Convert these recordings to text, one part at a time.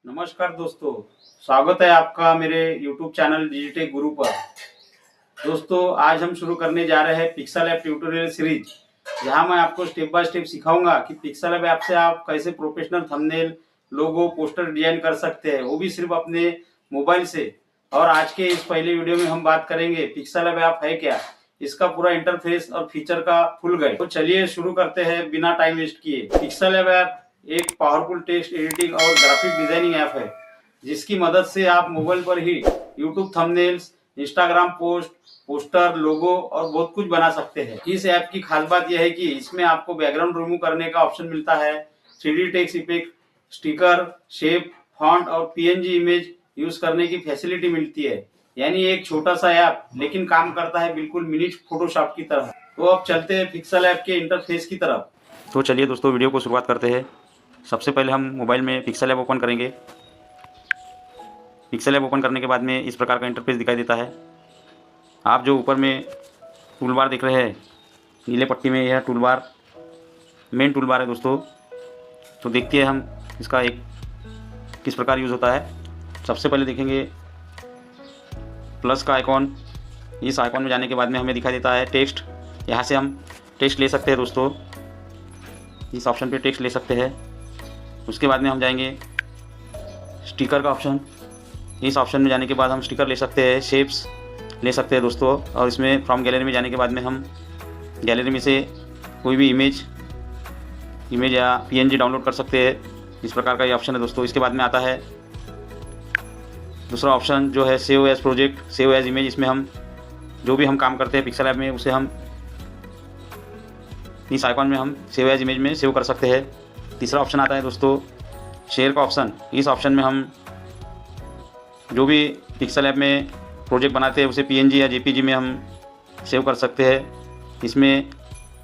नमस्कार दोस्तों, स्वागत है आपका मेरे YouTube चैनल डिजिटेक गुरु पर। दोस्तों, आज हम शुरू करने जा रहे हैं पिक्सल ऐप ट्यूटोरियल सीरीज, जहां मैं आपको स्टेप बाय स्टेप सिखाऊंगा कि पिक्सल ऐप से आप कैसे प्रोफेशनल थंबनेल, लोगो, पोस्टर डिजाइन कर सकते हैं, वो भी सिर्फ अपने मोबाइल से। और आज के इस पहले वीडियो में हम बात करेंगे पिक्सल ऐप है क्या, इसका पूरा इंटरफेस और फीचर का फुल गाइड। तो चलिए शुरू करते हैं बिना टाइम वेस्ट किए। पिक्सल ऐप एक पावरफुल टेक्स्ट एडिटिंग और ग्राफिक डिजाइनिंग ऐप है, जिसकी मदद से आप मोबाइल पर ही YouTube thumbnails, Instagram post, poster, logo और बहुत कुछ बना सकते हैं। इस ऐप की खास बात यह है कि इसमें आपको बैकग्राउंड रिमूव करने का ऑप्शन मिलता है, 3D text effect, sticker, shape, font और पीएनजी इमेज यूज करने की फैसिलिटी मिलती है। यानी एक छोटा सा ऐप लेकिन काम करता है बिल्कुल मिनी फोटोशॉप की तरह। तो अब चलते हैं पिक्सल ऐप के इंटरफेस की तरफ। तो चलिए दोस्तों, वीडियो को शुरुआत करते हैं। सबसे पहले हम मोबाइल में पिक्सल ऐप ओपन करेंगे। पिक्सल ऐप ओपन करने के बाद में इस प्रकार का इंटरफेस दिखाई देता है। आप जो ऊपर में टूलबार देख रहे हैं नीले पट्टी में, यह टूलबार मेन टूलबार है दोस्तों। तो देखते हैं हम इसका एक किस प्रकार यूज़ होता है। सबसे पहले देखेंगे प्लस का आइकॉन। इस आइकॉन में जाने के बाद में हमें दिखाई देता है टेक्स्ट। यहाँ से हम टेक्स्ट ले सकते हैं दोस्तों, इस ऑप्शन पे टेक्स्ट ले सकते हैं। उसके बाद में हम जाएंगे स्टिकर का ऑप्शन। इस ऑप्शन में जाने के बाद हम स्टिकर ले सकते हैं, शेप्स ले सकते हैं दोस्तों। और इसमें फ्रॉम गैलरी में जाने के बाद में हम गैलरी में से कोई भी इमेज या पीएनजी डाउनलोड कर सकते हैं। इस प्रकार का ये ऑप्शन है दोस्तों। इसके बाद में आता है दूसरा ऑप्शन जो है save as project, save as image. इसमें हम जो भी हम काम करते हैं पिक्सल ऐप में, उसे हम इस आइकॉन में हम सेव एज इमेज में सेव कर सकते हैं। तीसरा ऑप्शन आता है दोस्तों शेयर का ऑप्शन। इस ऑप्शन में हम जो भी पिक्सल ऐप में प्रोजेक्ट बनाते हैं उसे पीएनजी या जेपीजी में हम सेव कर सकते हैं। इसमें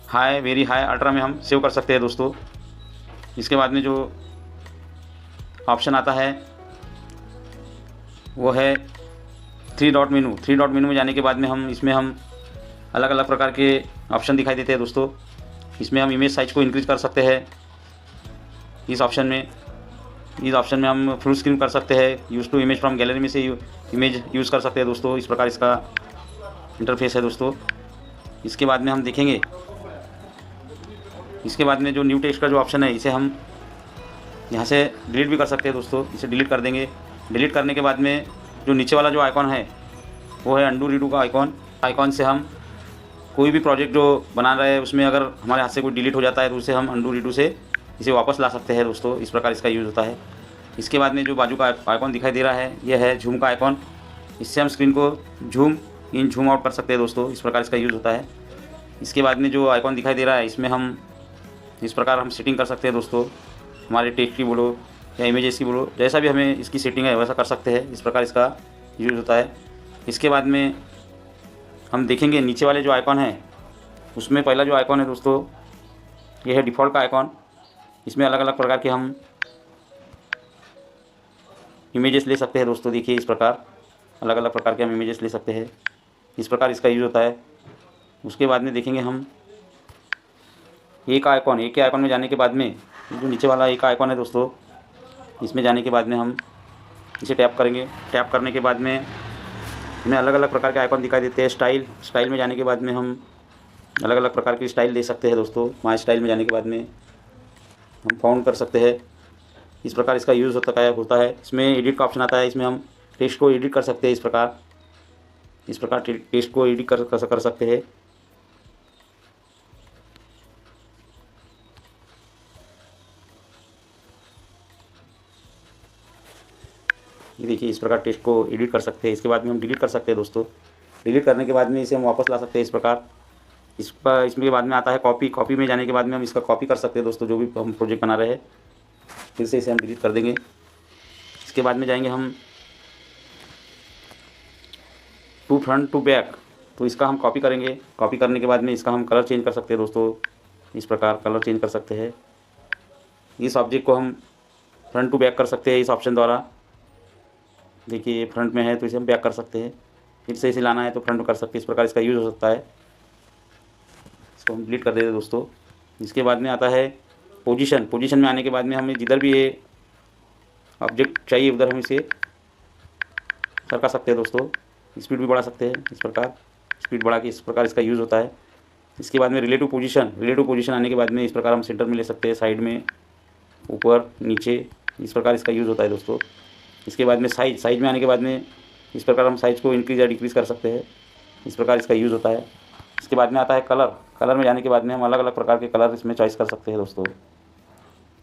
हाई, वेरी हाई, अल्ट्रा में हम सेव कर सकते हैं दोस्तों। इसके बाद में जो ऑप्शन आता है वो है three dot menu. Three dot menu में जाने के बाद में हम अलग अलग प्रकार के ऑप्शन दिखाई देते हैं दोस्तों। इसमें हम इमेज साइज को इंक्रीज कर सकते हैं। इस ऑप्शन में हम फुल स्क्रीन कर सकते हैं। Use to image from gallery में से इमेज यूज़ कर सकते हैं दोस्तों। इस प्रकार इसका इंटरफेस है दोस्तों। इसके बाद में हम देखेंगे, इसके बाद में जो न्यू टेक्स्ट का जो ऑप्शन है, इसे हम यहाँ से डिलीट भी कर सकते हैं दोस्तों। इसे डिलीट कर देंगे। डिलीट करने के बाद में जो नीचे वाला जो आइकॉन है वो है अंडू रीडू का आइकॉन। आइकॉन से हम कोई भी प्रोजेक्ट जो बना रहे हैं उसमें अगर हमारे हाथ से कोई डिलीट हो जाता है तो उसे हम अंडू रीडू से इसे वापस ला सकते हैं दोस्तों। इस प्रकार इसका यूज़ होता है। इसके बाद में जो बाजू का आइकॉन दिखाई दे रहा है यह है झूम का आइकॉन। इससे हम स्क्रीन को झूम इन झूम आउट कर सकते हैं दोस्तों। इस प्रकार इसका यूज़ होता है। इसके बाद में जो आइकॉन दिखाई दे रहा है इसमें हम इस प्रकार हम सेटिंग कर सकते हैं दोस्तों। हमारे टेक्स्ट की बोलो या इमेजेस की बोलो, जैसा भी हमें इसकी सेटिंग है वैसा कर सकते हैं। इस प्रकार इसका यूज़ होता है। इसके बाद में हम देखेंगे नीचे वाले जो आइकॉन है उसमें पहला जो आइकॉन है दोस्तों ये है डिफ़ॉल्ट का आइकॉन। इसमें अलग अलग प्रकार के हम इमेजेस ले सकते हैं दोस्तों। देखिए इस प्रकार अलग अलग प्रकार के हम इमेजेस ले सकते हैं। इस प्रकार इसका यूज़ होता है। उसके बाद में देखेंगे हम एक के आइकॉन में जाने के बाद में जो नीचे वाला एक आइकॉन है दोस्तों, इसमें जाने के बाद में हम इसे टैप करेंगे। टैप करने के बाद में हमें अलग अलग प्रकार के आइकॉन दिखाई देते हैं। स्टाइल में जाने के बाद में हम अलग अलग प्रकार की स्टाइल ले सकते हैं दोस्तों। माय स्टाइल में जाने के बाद में हम फाउंड कर सकते हैं। इस प्रकार इसका यूज़ होता है। इसमें एडिट का ऑप्शन आता है। इसमें हम टेक्स्ट को एडिट कर सकते हैं। इस प्रकार टेक्स्ट को एडिट कर सकते हैं। ये देखिए इस प्रकार टेक्स्ट को एडिट कर सकते हैं। इसके बाद में हम डिलीट कर सकते हैं दोस्तों। डिलीट करने के बाद में इसे हम वापस ला सकते हैं इस प्रकार। इसके बाद में आता है कॉपी में जाने के बाद में हम इसका कॉपी कर सकते हैं दोस्तों। जो भी हम प्रोजेक्ट बना रहे हैं फिर से इसे हम डिलीट कर देंगे। इसके बाद में जाएंगे हम टू फ्रंट टू बैक, तो इसका हम कॉपी करेंगे। कॉपी करने के बाद में इसका हम कलर चेंज कर सकते हैं दोस्तों। इस प्रकार कलर चेंज कर सकते हैं। इस ऑब्जेक्ट को हम फ्रंट टू बैक कर सकते हैं इस ऑप्शन द्वारा। देखिए ये फ्रंट में है तो इसे हम बैक कर सकते हैं। फिर से इसे लाना है तो फ्रंट कर सकते हैं। इस प्रकार इसका यूज़ हो सकता है। इसको हम डिलीट कर देते हैं दोस्तों। इसके बाद में आता है पोजीशन में आने के बाद में हमें जिधर भी ये ऑब्जेक्ट चाहिए उधर हम इसे सरका सकते हैं दोस्तों। स्पीड भी बढ़ा सकते हैं इस प्रकार, स्पीड बढ़ा के इस प्रकार इसका यूज़ होता है। इसके बाद में रिलेटिव पोजीशन आने के बाद में इस प्रकार हम सेंटर में ले सकते हैं, साइड में, ऊपर, नीचे, इस प्रकार इसका यूज़ होता है दोस्तों। इसके बाद में साइज में आने के बाद में इस प्रकार हम साइज़ को इंक्रीज़ या डिक्रीज़ कर सकते हैं, इस प्रकार इसका यूज़ होता है। इसके बाद में आता है कलर में जाने के बाद में हम अलग अलग प्रकार के कलर इसमें चॉइस कर सकते हैं दोस्तों,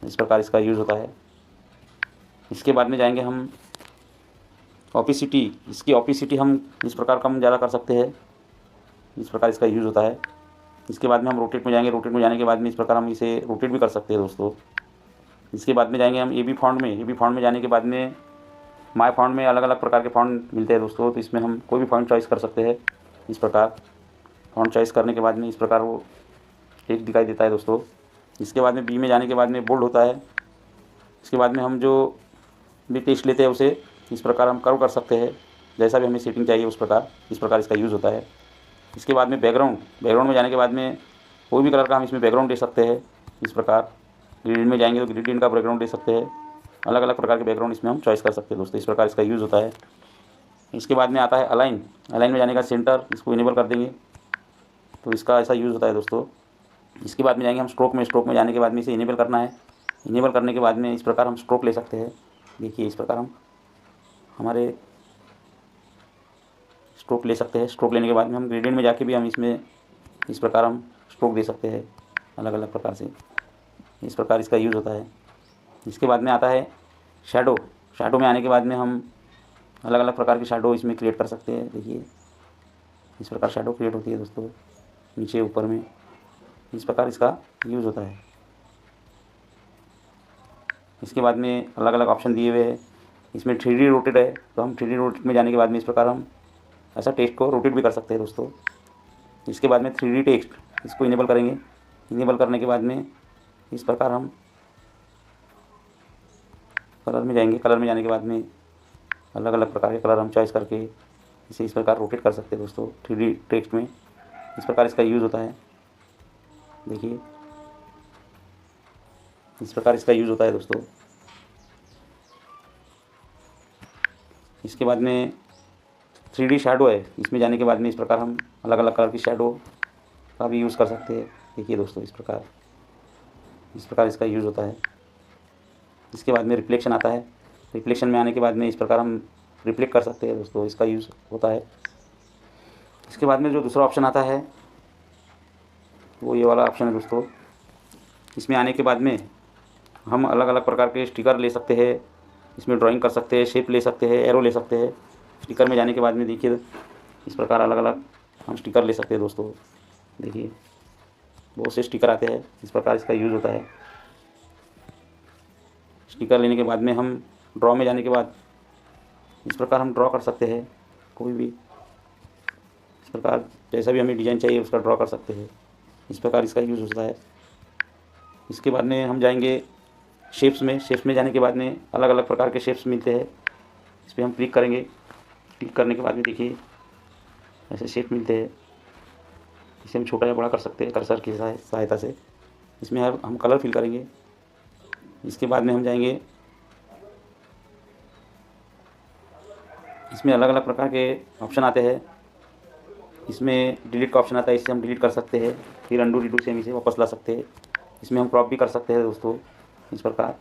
इस प्रकार इसका यूज़ होता है। इसके बाद में जाएंगे हम ऑपिसिटी, इसकी ऑपिसिटी हम इस प्रकार कम ज़्यादा कर सकते हैं, इस प्रकार इसका यूज़ होता है। इसके बाद में हम रोटेट में जाएंगे, रोटेट में जाने के बाद में इस प्रकार हम इसे रोटेट भी कर सकते हैं दोस्तों। इसके बाद में जाएंगे हम ए बी फॉन्ट में जाने के बाद में माय फॉन्ट में अलग अलग प्रकार के फॉन्ट मिलते हैं दोस्तों, तो इसमें हम कोई भी फॉन्ट चॉइस कर सकते हैं। इस प्रकार फॉन्ट चॉइस करने के बाद में इस प्रकार वो टेक्स्ट दिखाई देता है दोस्तों। इसके बाद में बी में जाने के बाद में बोल्ड होता है। इसके बाद में हम जो भी टेक्स्ट लेते हैं उसे इस प्रकार हम कर्व कर सकते हैं, जैसा भी हमें सेटिंग चाहिए उस प्रकार, इस प्रकार इसका यूज़ होता है। इसके बाद में बैकग्राउंड में जाने के बाद में कोई भी कलर का हम इसमें बैकग्राउंड दे सकते हैं, इस प्रकार। ग्रेडियंट में जाएंगे तो ग्रेडियंट का बैकग्राउंड दे सकते हैं, अलग अलग प्रकार के बैकग्राउंड इसमें हम चॉइस कर सकते हैं दोस्तों, इस प्रकार इसका यूज़ होता है। इसके बाद में आता है अलाइन में जाने का सेंटर, इसको इनेबल कर देंगे तो इसका ऐसा यूज़ होता है दोस्तों। इसके बाद में जाएंगे हम स्ट्रोक में जाने के बाद में इसे इनेबल करना है। इनेबल करने के बाद में इस प्रकार हम स्ट्रोक ले सकते हैं, देखिए इस प्रकार हम हमारे स्ट्रोक ले सकते हैं। स्ट्रोक लेने के बाद में हम ग्रेडियंट में जाके भी हम इसमें इस प्रकार हम स्ट्रोक दे सकते हैं अलग अलग प्रकार से, इस प्रकार इसका यूज़ होता है। इसके बाद में आता है शैडो में आने के बाद में हम अलग अलग प्रकार की शैडो इसमें क्रिएट कर सकते हैं, देखिए इस प्रकार शैडो क्रिएट होती है दोस्तों, नीचे ऊपर में, इस प्रकार इसका यूज़ होता है। इसके बाद में अलग अलग ऑप्शन दिए हुए हैं, इसमें 3D रोटेट है, तो हम 3D रोटेट में जाने के बाद में इस प्रकार हम ऐसा टेक्स्ट को रोटेट भी कर सकते हैं दोस्तों। इसके बाद में 3D टेक्स्ट, इसको इनेबल करेंगे। इनेबल करने के बाद में इस प्रकार हम कलर में जाएंगे। कलर में जाने के बाद में अलग अलग प्रकार के कलर हम चॉइस करके इसे इस प्रकार रोटेट कर सकते हैं दोस्तों 3D टेक्स्ट में, इस प्रकार इसका यूज़ होता है, देखिए इस प्रकार इसका यूज़ होता है दोस्तों। इसके बाद में 3D शैडो है, इसमें जाने के बाद में इस प्रकार हम अलग अलग कलर की शैडो का भी यूज़ कर सकते हैं, देखिए दोस्तों इस प्रकार इसका यूज़ होता है। इसके बाद में रिफ्लेक्शन आता है। रिफ्लेक्शन में आने के बाद में इस प्रकार हम रिफ्लेक्ट कर सकते हैं दोस्तों, इसका यूज़ होता है। इसके बाद में जो दूसरा ऑप्शन आता है वो ये वाला ऑप्शन है दोस्तों। इसमें आने के बाद में हम अलग अलग प्रकार के स्टिकर ले सकते हैं, इसमें ड्राइंग कर सकते हैं, शेप ले सकते हैं, एरो ले सकते हैं। स्टिकर में जाने के बाद में देखिए इस प्रकार अलग अलग हम स्टिकर ले सकते हैं दोस्तों, देखिए बहुत से स्टिकर आते हैं, इस प्रकार इसका यूज़ होता है। स्टिकर लेने के बाद में हम ड्रॉ में जाने के बाद इस प्रकार हम ड्रॉ कर सकते हैं, कोई भी इस प्रकार जैसा भी हमें डिज़ाइन चाहिए उसका ड्रॉ कर सकते हैं, इस प्रकार इसका यूज़ होता है। इसके बाद में हम जाएंगे शेप्स में जाने के बाद में अलग अलग प्रकार के शेप्स मिलते हैं, इस पर हम क्लिक करेंगे। क्लिक करने के बाद में देखिए ऐसे शेप मिलते हैं, इसे हम छोटा या बड़ा कर सकते हैं कर्सर की सहायता से। इसमें हम कलर फिल करेंगे। इसके बाद में हम जाएंगे, इसमें अलग अलग प्रकार के ऑप्शन आते हैं, इसमें डिलीट का ऑप्शन आता है, इसे हम डिलीट कर सकते हैं, फिर अंडू रीडू से हम इसे वापस ला सकते हैं। इसमें हम क्रॉप भी कर सकते हैं दोस्तों, इस प्रकार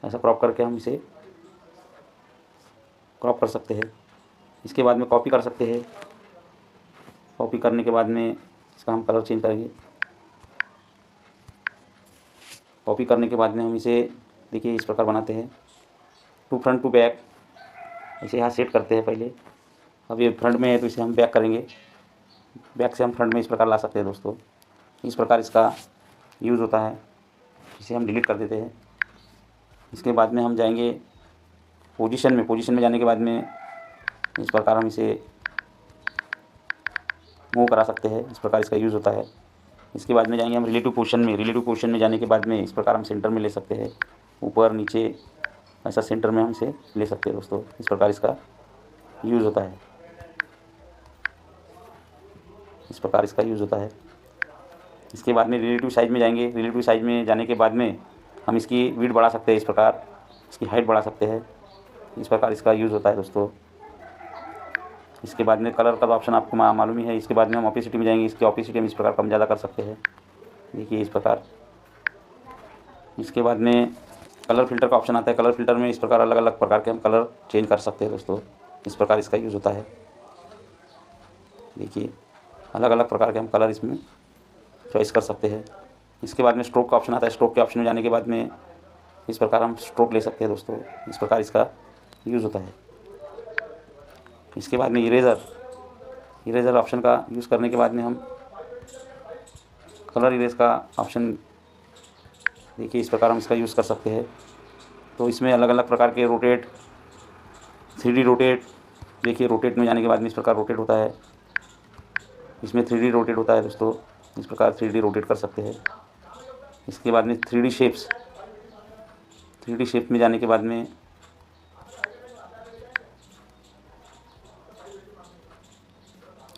ऐसा क्रॉप करके हम इसे क्रॉप कर सकते हैं। इसके बाद में कॉपी कर सकते हैं। कॉपी करने के बाद में इसका हम कलर चेंज करेंगे। कॉपी करने के बाद में हम इसे देखिए इस प्रकार बनाते हैं, टू फ्रंट टू बैक, इसे यहाँ सेट करते हैं पहले। अब ये फ्रंट में है तो इसे हम बैक करेंगे, बैक से हम फ्रंट में इस प्रकार ला सकते हैं दोस्तों, इस प्रकार इसका यूज़ होता है। इसे हम डिलीट कर देते हैं। इसके बाद में हम जाएंगे पोजीशन में जाने के बाद में इस प्रकार हम इसे मूव करा सकते हैं, इस प्रकार इसका यूज़ होता है। इसके बाद में जाएंगे हम रिलेटिव पोजीशन में जाने के बाद में इस प्रकार हम सेंटर में ले सकते हैं, ऊपर नीचे ऐसा सेंटर में हम इसे ले सकते हैं दोस्तों, इस प्रकार इसका यूज़ होता है, इस प्रकार इसका यूज़ होता है। इसके बाद में रिलेटिव साइज़ में जाएंगे। रिलेटिव साइज़ में जाने के बाद में हम इसकी विड्थ बढ़ा सकते हैं, इस प्रकार इसकी हाइट बढ़ा सकते हैं। इस प्रकार इसका यूज़ होता है दोस्तों। इसके बाद में कलर का तो ऑप्शन आपको मालूम ही है। इसके बाद में हम ऑपेसिटी में जाएंगे। इसकी ऑपेसिटी हम इस प्रकार कम ज़्यादा कर सकते हैं, देखिए इस प्रकार। इसके बाद में कलर फिल्टर का ऑप्शन आता है। कलर फिल्टर में इस प्रकार अलग अलग प्रकार के हम कलर चेंज कर सकते हैं दोस्तों। इस प्रकार इसका यूज़ होता है। देखिए अलग अलग प्रकार के हम कलर इसमें चॉइस कर सकते हैं। इसके बाद में स्ट्रोक का ऑप्शन आता है। स्ट्रोक के ऑप्शन में जाने के बाद में इस प्रकार हम स्ट्रोक ले सकते हैं दोस्तों। इस प्रकार इसका यूज़ होता है। इसके बाद में इरेज़र ऑप्शन का यूज़ करने के बाद में हम कलर इरेज का ऑप्शन, देखिए इस प्रकार हम इसका यूज़ कर सकते हैं। तो इसमें अलग अलग प्रकार के रोटेट, 3D रोटेट, देखिए रोटेट में जाने के बाद में इस प्रकार रोटेट होता है। इसमें 3D रोटेट होता है दोस्तों। इस प्रकार 3D रोटेट कर सकते हैं। इसके बाद में 3D शेप्स, 3D शेप में जाने के बाद में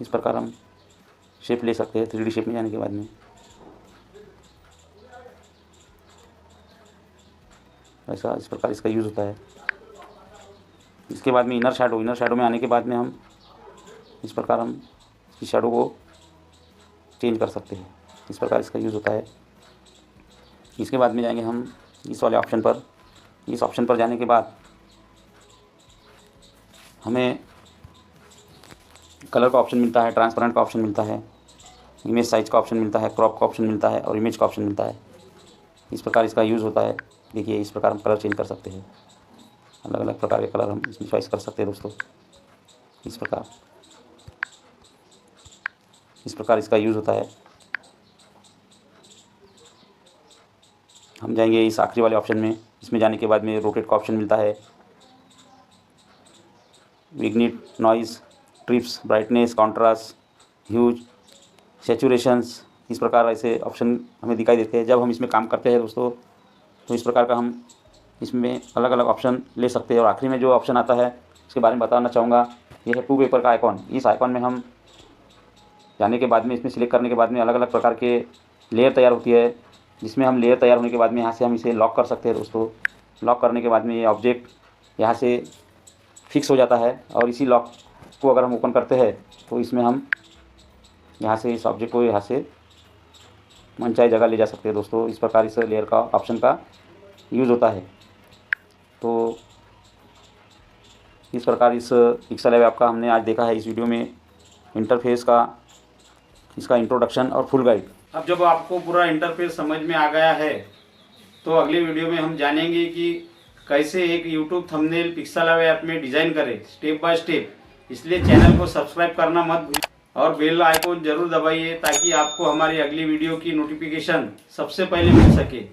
इस प्रकार हम शेप ले सकते हैं। 3D शेप में जाने के बाद में ऐसा इस प्रकार इसका यूज़ होता है। इसके बाद में इनर शैडो में आने के बाद में हम इस प्रकार हम इस शैडो को चेंज कर सकते हैं। इस प्रकार इसका यूज़ होता है। इसके बाद में जाएंगे हम इस वाले ऑप्शन पर। इस ऑप्शन पर जाने के बाद हमें कलर का ऑप्शन मिलता है, ट्रांसपेरेंट का ऑप्शन मिलता है, इमेज साइज का ऑप्शन मिलता है, क्रॉप का ऑप्शन मिलता है और इमेज का ऑप्शन मिलता है। इस प्रकार इसका यूज़ होता है। देखिए इस प्रकार हम कलर चेंज कर सकते हैं। अलग अलग प्रकार के कलर हम इसमें चॉइस कर सकते हैं दोस्तों। इस प्रकार इसका यूज़ होता है। हम जाएंगे इस आखिरी वाले ऑप्शन में। इसमें जाने के बाद में रोटेट का ऑप्शन मिलता है, vignette, noise, trips, brightness, contrast, hues, saturations, इस प्रकार ऐसे ऑप्शन हमें दिखाई देते हैं। जब हम इसमें काम करते हैं दोस्तों तो इस प्रकार का हम इसमें अलग अलग ऑप्शन ले सकते हैं। और आखिरी में जो ऑप्शन आता है उसके बारे में बताना चाहूँगा, ये है टू पेपर का आइकॉन। इस आइकॉन में हम जाने के बाद में इसमें सिलेक्ट करने के बाद में अलग अलग प्रकार के लेयर तैयार होती है, जिसमें हम लेयर तैयार होने के बाद में यहाँ से हम इसे लॉक कर सकते हैं दोस्तों। लॉक करने के बाद में ये ऑब्जेक्ट यहाँ से फिक्स हो जाता है। और इसी लॉक को अगर हम ओपन करते हैं तो इसमें हम यहाँ से इस ऑब्जेक्ट को यहाँ से मनचाही जगह ले जा सकते हैं दोस्तों। इस प्रकार इस लेयर का ऑप्शन का यूज़ होता है। तो इस प्रकार इस पिक्सल लैब ऐप का हमने आज देखा है इस वीडियो में इंटरफेस का, इसका इंट्रोडक्शन और फुल गाइड। अब जब आपको पूरा इंटरफेस समझ में आ गया है तो अगले वीडियो में हम जानेंगे कि कैसे एक YouTube thumbnail pixel lab app में डिज़ाइन करें स्टेप बाय स्टेप। इसलिए चैनल को सब्सक्राइब करना मत भूलिए और बेल आइकन जरूर दबाइए ताकि आपको हमारी अगली वीडियो की नोटिफिकेशन सबसे पहले मिल सके।